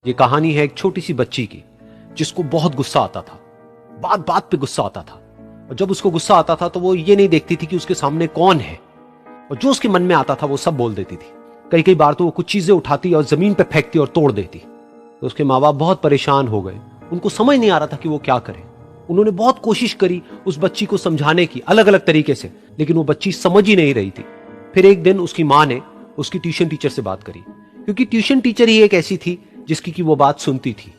ये कहानी है एक छोटी सी बच्ची की जिसको बहुत गुस्सा आता था, बात बात पे गुस्सा आता था। और जब उसको गुस्सा आता था तो वो ये नहीं देखती थी कि उसके सामने कौन है, और जो उसके मन में आता था वो सब बोल देती थी। कई कई बार तो वो कुछ चीजें उठाती और जमीन पे फेंकती और तोड़ देती। तो उसके माँ बाप बहुत परेशान हो गए, उनको समझ नहीं आ रहा था कि वो क्या करें। उन्होंने बहुत कोशिश करी उस बच्ची को समझाने की अलग अलग तरीके से, लेकिन वो बच्ची समझ ही नहीं रही थी। फिर एक दिन उसकी माँ ने उसकी ट्यूशन टीचर से बात करी, क्योंकि ट्यूशन टीचर ही एक ऐसी थी जिसकी कि वो बात सुनती थी।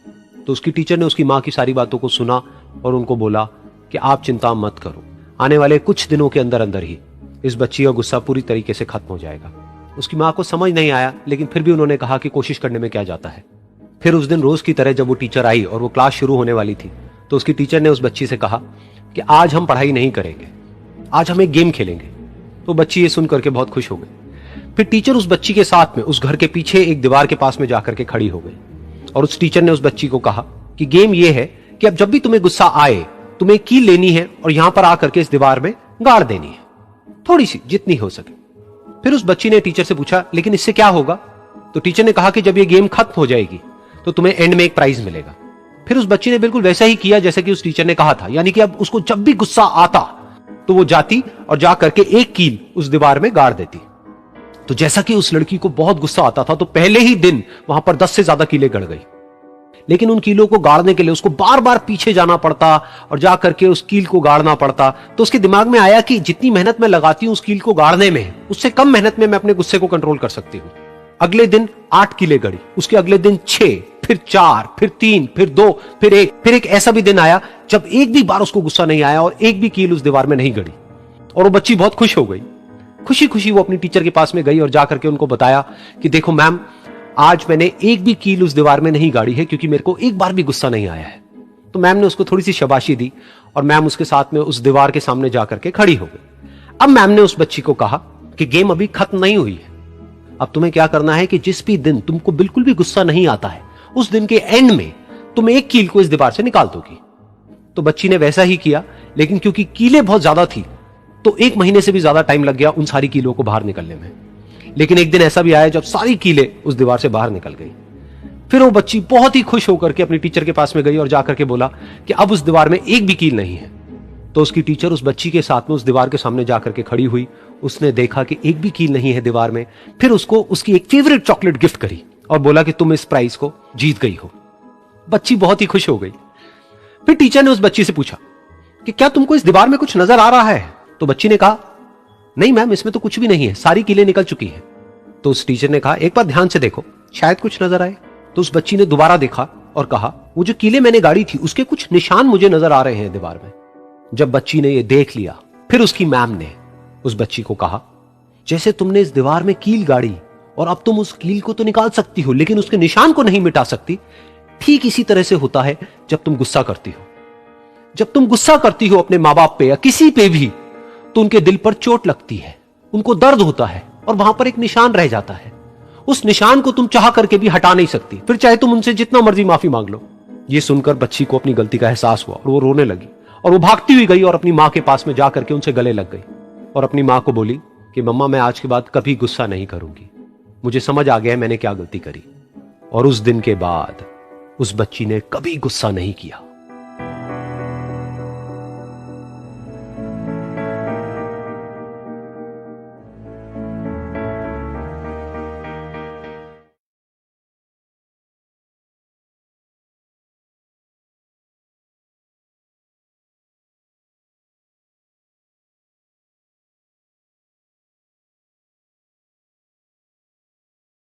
तो उसकी टीचर ने उसकी माँ की सारी बातों को सुना और उनको बोला कि आप चिंता मत करो, आने वाले कुछ दिनों के अंदर अंदर ही इस बच्ची का गुस्सा पूरी तरीके से खत्म हो जाएगा। उसकी माँ को समझ नहीं आया, लेकिन फिर भी उन्होंने कहा कि कोशिश करने में क्या जाता है। फिर उस दिन रोज की तरह जब वो टीचर आई और वो क्लास शुरू होने वाली थी, तो उसकी टीचर ने उस बच्ची से कहा कि आज हम पढ़ाई नहीं करेंगे, आज हम एक गेम खेलेंगे। तो बच्ची ये सुन करके बहुत खुश हो गई। फिर टीचर उस बच्ची के साथ में उस घर के पीछे एक दीवार के पास में जाकर के खड़ी हो गई, और उस टीचर ने उस बच्ची को कहा कि गेम ये है कि अब जब भी तुम्हें गुस्सा आए, तुम्हें कील लेनी है और यहां पर आकर के इस दीवार में गाड़ देनी है, थोड़ी सी, जितनी हो सके। फिर उस बच्ची ने टीचर से पूछा, लेकिन इससे क्या होगा? तो टीचर ने कहा कि जब ये गेम खत्म हो जाएगी तो तुम्हें एंड में एक प्राइज मिलेगा। फिर उस बच्ची ने बिल्कुल वैसा ही किया जैसा कि उस टीचर ने कहा था, यानी कि अब उसको जब भी गुस्सा आता तो वो जाती और जा करके एक कील उस दीवार में गाड़ देती। तो जैसा कि उस लड़की को बहुत गुस्सा आता था, तो पहले ही दिन वहां पर 10 से ज्यादा कीलें गड़ गई। लेकिन उन कीलों को गाड़ने के लिए उसको बार बार पीछे जाना पड़ता और जा करके उस कील को गाड़ना पड़ता। तो उसके दिमाग में आया कि जितनी मेहनत मैं लगाती हूं उस कील को गाड़ने में, उससे कम मेहनत में मैं अपने गुस्से को कंट्रोल कर सकती हूं। अगले दिन 8 कीलें गड़ी, उसके अगले दिन 6, फिर 4, फिर 3, फिर 2, फिर 1। फिर एक ऐसा भी दिन आया जब एक भी बार उसको गुस्सा नहीं आया और एक भी कील उस दीवार में नहीं गड़ी, और वो बच्ची बहुत खुश हो गई। खुशी खुशी वो अपनी टीचर के पास में गई और जाकर के उनको बताया कि देखो मैम, आज मैंने एक भी कील उस दीवार में नहीं गाड़ी है, क्योंकि मेरे को एक बार भी गुस्सा नहीं आया है। तो मैम ने उसको थोड़ी सी शाबाशी दी और मैम उसके साथ में उस दीवार के सामने जाकर के खड़ी हो गई। अब मैम ने उस बच्ची को कहा कि गेम अभी खत्म नहीं हुई है, अब तुम्हें क्या करना है कि जिस भी दिन तुमको बिल्कुल भी गुस्सा नहीं आता है, उस दिन के एंड में तुम एक कील को इस दीवार से निकाल दोगी। तो बच्ची ने वैसा ही किया, लेकिन क्योंकि कीलें बहुत ज्यादा थी तो 1 महीने से भी ज्यादा टाइम लग गया उन सारी कीलों को बाहर निकलने में। लेकिन एक दिन ऐसा भी आया जब सारी कीलें उस दीवार से बाहर निकल गई। फिर वो बच्ची बहुत ही खुश होकर के अपनी टीचर के पास में गई और जाकर के बोला कि अब उस दीवार में एक भी कील नहीं है। तो उसकी टीचर उस बच्ची के साथ में उस दीवार के सामने जाकर के खड़ी हुई, उसने देखा कि एक भी कील नहीं है दीवार में। फिर उसको उसकी एक फेवरेट चॉकलेट गिफ्ट करी और बोला कि तुम इस प्राइज को जीत गई हो। बच्ची बहुत ही खुश हो गई। फिर टीचर ने उस बच्ची से पूछा कि क्या तुमको इस दीवार में कुछ नजर आ रहा है? तो बच्ची ने कहा, नहीं मैम, इसमें तो कुछ भी नहीं है, सारी कीलें निकल चुकी हैं। तो उस टीचर ने कहा, एक बार ध्यान से देखो, शायद कुछ नजर आए। तो उस बच्ची ने दोबारा देखा और कहा, वो जो कीलें मैंने गाड़ी थी उसके कुछ निशान मुझे नजर आ रहे हैं दीवार में। जब बच्ची ने ये देख लिया, फिर उसकी मैम ने उस बच्ची को कहा, जैसे तुमने इस दीवार में कील गाड़ी और अब तुम उस कील को तो निकाल सकती हो लेकिन उसके निशान को नहीं मिटा सकती, ठीक इसी तरह से होता है जब तुम गुस्सा करती हो। जब तुम गुस्सा करती हो अपने माँ बाप पे या किसी पे भी, तो उनके दिल पर चोट लगती है, उनको दर्द होता है और वहां पर एक निशान रह जाता है। उस निशान को तुम चाह करके भी हटा नहीं सकती, फिर चाहे तुम उनसे जितना मर्जी माफी मांग लो। ये सुनकर बच्ची को अपनी गलती का एहसास हुआ और वो रोने लगी और वो भागती हुई गई और अपनी माँ के पास में जाकर के उनसे गले लग गई और अपनी माँ को बोली कि मम्मा, मैं आज के बाद कभी गुस्सा नहीं करूंगी, मुझे समझ आ गया है मैंने क्या गलती करी। और उस दिन के बाद उस बच्ची ने कभी गुस्सा नहीं किया।